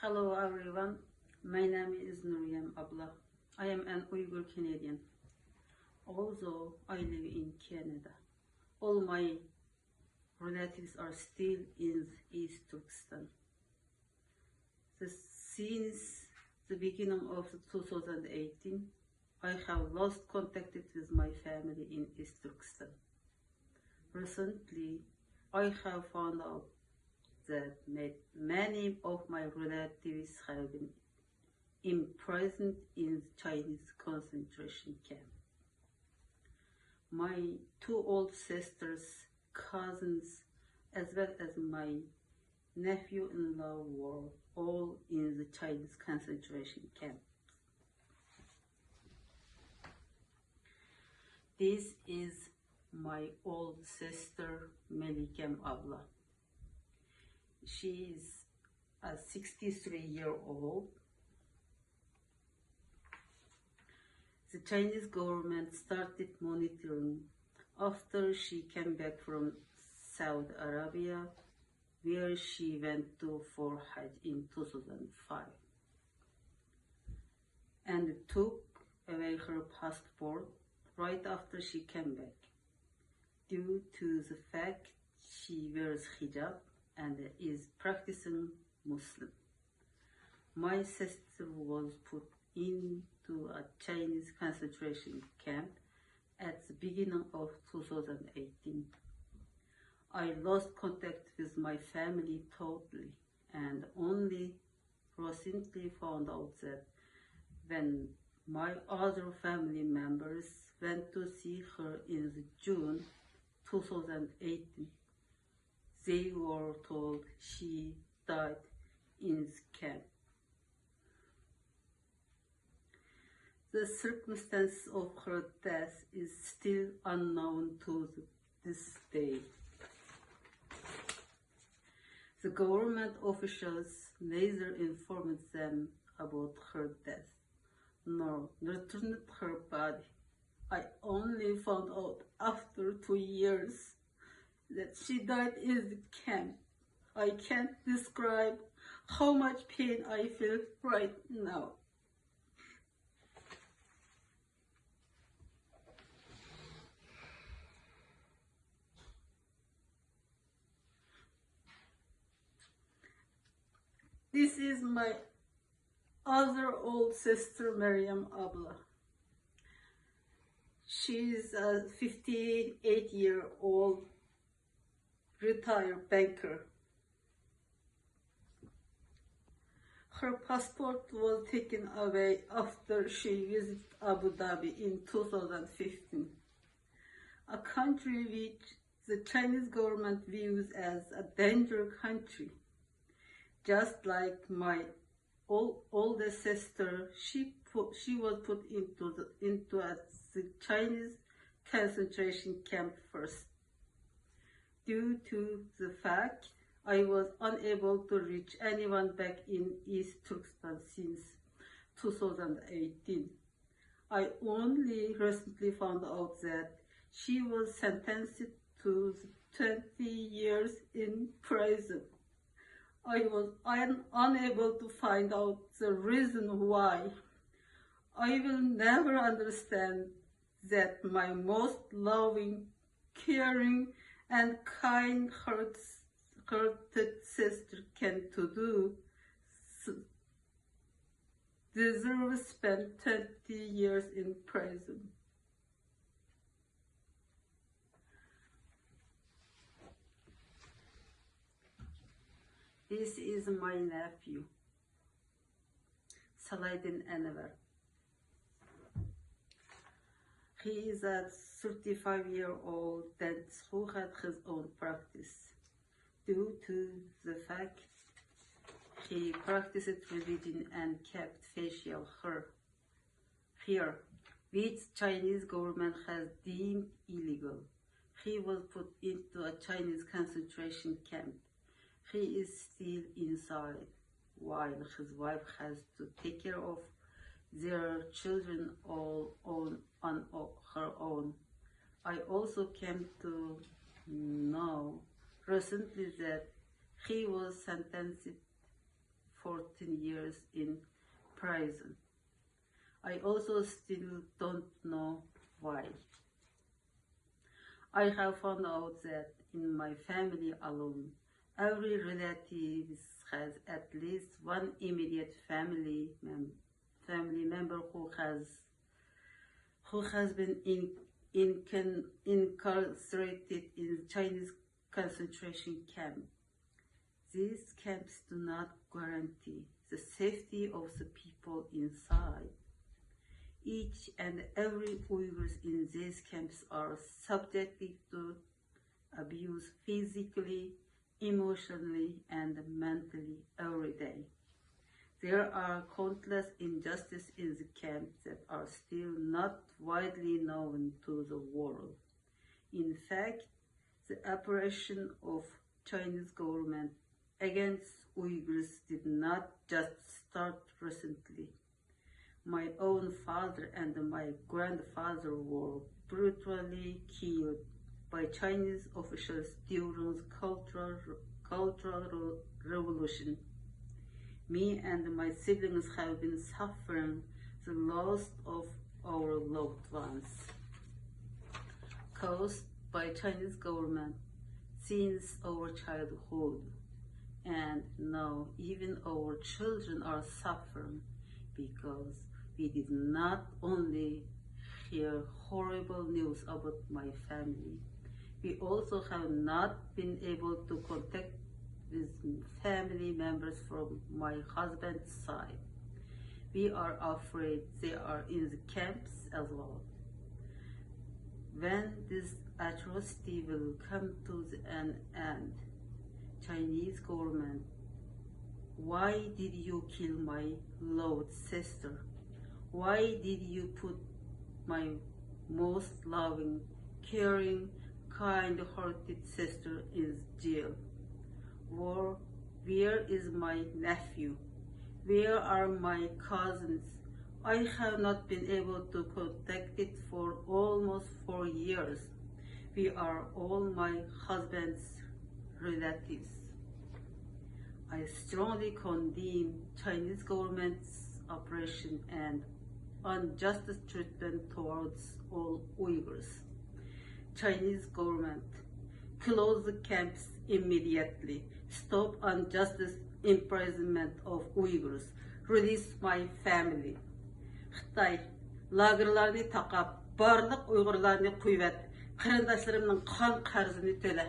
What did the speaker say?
Hello everyone, my name is Nüriye Abla. I am an Uyghur-Canadian. Although I live in Canada, all my relatives are still in East Turkestan. Since the beginning of 2018, I have lost contact with my family in East Turkestan. Recently, I have found out that many of my relatives have been imprisoned in Chinese concentration camp. My two old sisters, cousins, as well as my nephew-in-law were all in the Chinese concentration camp. This is my old sister, Malikam Abla. She is a 63-year-old. The Chinese government started monitoring after she came back from Saudi Arabia, where she went to for Hajj in 2005, and took away her passport right after she came back, due to the fact she wears hijab and is practicing Muslim. My sister was put into a Chinese concentration camp at the beginning of 2018. I lost contact with my family totally, and only recently found out that when my other family members went to see her in June 2018, they were told she died in the camp. The circumstance of her death is still unknown to this day. The government officials neither informed them about her death nor returned her body. I only found out after 2 years that she died in the camp. I can't describe how much pain I feel right now. This is my other old sister, Maryam Abla. She's a 58-year-old retired banker. Her passport was taken away after she visited Abu Dhabi in 2015, a country which the Chinese government views as a danger country. Just like my older sister, she was put into the Chinese concentration camp first. Due to the fact I was unable to reach anyone back in East Turkestan since 2018. I only recently found out that she was sentenced to 20 years in prison. I was unable to find out the reason why. I will never understand that my most loving, caring, and kind-hearted sister can do deserve to spend 20 years in prison. This is my nephew, Salahidin Anwer. He is a 35-year-old dentist who had his own practice. Due to the fact he practiced religion and kept facial hair, which Chinese government has deemed illegal, he was put into a Chinese concentration camp. He is still inside, while his wife has to take care of their children all on her own. I also came to know recently that he was sentenced 14 years in prison. I also still don't know why. I have found out that in my family alone, every relative has at least one immediate family member who has been incarcerated in Chinese concentration camp. These camps do not guarantee the safety of the people inside. Each and every Uyghurs in these camps are subjected to abuse physically, emotionally, and mentally every day. There are countless injustices in the camps that are still not widely known to the world. In fact, the operation of Chinese government against Uyghurs did not just start recently. My own father and my grandfather were brutally killed by Chinese officials during the Cultural Revolution. Me and my siblings have been suffering the loss of our loved ones caused by Chinese government since our childhood. And now even our children are suffering because we did not only hear horrible news about my family, we also have not been able to contact with family members from my husband's side. We are afraid they are in the camps as well. When this atrocity will come to an end, Chinese government, why did you kill my loved sister? Why did you put my most loving, caring, kind-hearted sister in jail? Where is my nephew? Where are my cousins? I have not been able to contact it for almost 4 years. We are all my husband's relatives. I strongly condemn Chinese government's operation and unjust treatment towards all Uyghurs. Chinese government, close the camps immediately. Stop unjust imprisonment of Uyghurs. Release my family. Xitay, lagerlarını taqap, barlıq Uyghurlarını kuyvet. Qarindaşlarımның qan qarzını töle.